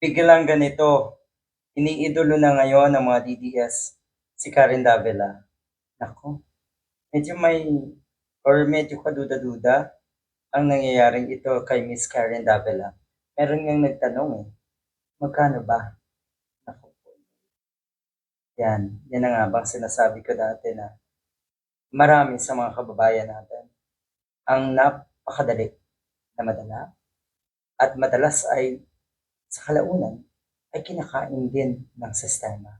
Biglang ganito, iniidolo na ngayon ng mga DDS si Karen Davila. Naku, medyo may or medyo kaduda-duda ang nangyayaring ito kay Miss Karen Davila. Meron ngang nagtanong magkano ba? Naku po, yan na nga bang sinasabi ko dati na marami sa mga kababayan natin ang napakadali na madala at madalas ay sa kalaunan ay kinakain din ng sistema.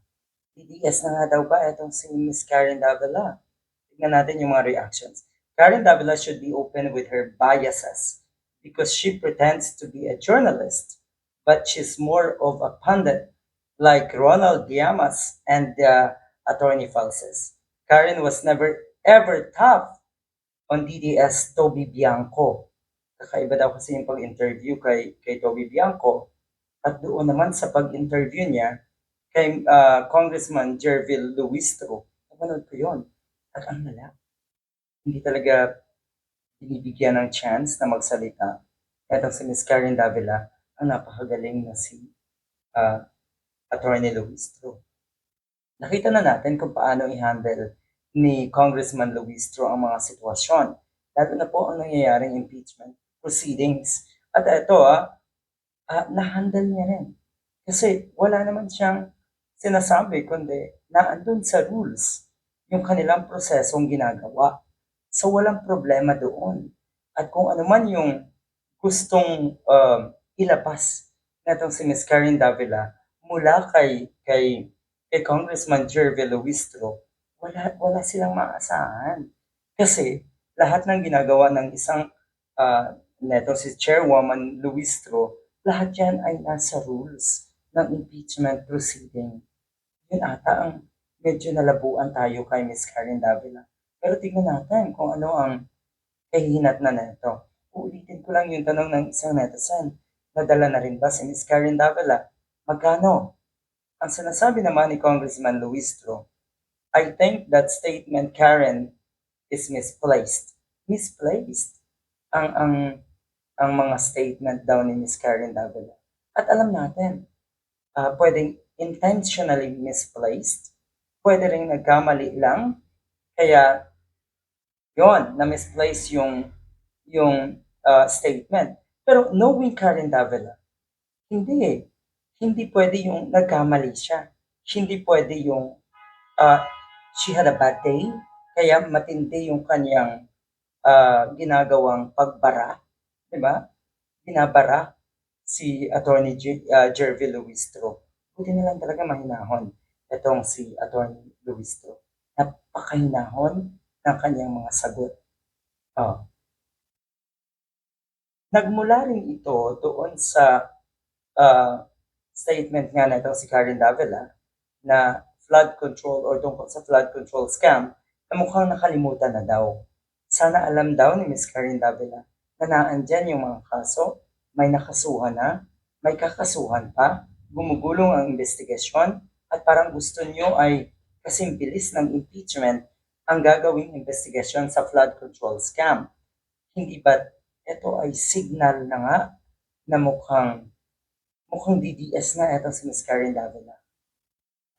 DDS na nga daw ba itong si Miss Karen Davila? Tignan natin yung mga reactions. Karen Davila should be open with her biases because she pretends to be a journalist, but she's more of a pundit like Ronald Diamas and Attorney Falses. Karen was never ever tough on DDS Toby Bianco. Kakaiba daw kasi yung pag-interview kay Toby Bianco at doon naman sa pag-interview niya kay Congressman Jervil Luistro. Napanood ko yun. At ang lala, hindi talaga binibigyan ng chance na magsalita. Etong si Miss Karen Davila, ang napakagaling na si uh, Attorney Luistro. Nakita na natin kung paano i-handle ni Congressman Luistro ang mga sitwasyon. Lalo na po ang nangyayaring impeachment proceedings. At ito, na-handle niya rin. Kasi wala naman siyang sinasabi kundi na andun sa rules yung kanilang prosesong ginagawa. So walang problema doon. At kung ano man yung gustong ilapas natong si Ms. Karen Davila mula kay Congressman Jervil Luistro, wala silang maasahan. Kasi lahat ng ginagawa ng isang netong si Chairwoman Luistro, lahat yan ay nasa rules ng impeachment proceeding. Yun ata ang medyo nalabuan tayo kay Ms. Karen Davila. Pero tingnan natin kung ano ang kahihinatnan na ito. Uulitin ko lang yung tanong ng isang netizen. Nadala na rin ba si Ms. Karen Davila? Magkano? Ang sinasabi naman ni Congressman Luistro, I think that statement, Karen, is misplaced. Misplaced ang mga statement daw ni Ms. Karen Davila. At alam natin, pwedeng intentionally misplaced, pwede rin nagkamali lang, kaya yon na misplace yung statement. Pero knowing Karen Davila, hindi. Hindi pwede yung nagkamali siya. Hindi pwede yung uh, she had a bad day, kaya matindi yung kanyang ginagawang pagbara, di ba? Binabara si Attorney Jervil Luistro. Buti na lang talaga mahinahon itong si Attorney Luistro. Napakahinahon ng kanyang mga sagot. Oh. Nagmula rin ito doon sa statement nga na itong si Karen Davila na flood control or tungkol sa flood control scam na mukhang nakalimutan na daw. Sana alam daw ni Ms. Karen Davila na naandyan yung mga kaso, may nakasuhan na, may kakasuhan pa, gumugulong ang investigasyon, at parang gusto nyo ay kasing bilis ng impeachment ang gagawing investigasyon sa flood control scam. Hindi ba ito ay signal na nga na mukhang DDS na ito si Ms. Karen Davila?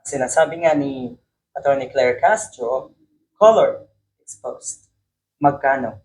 Sinasabi nga ni Attorney Claire Castro, color exposed. Magkano?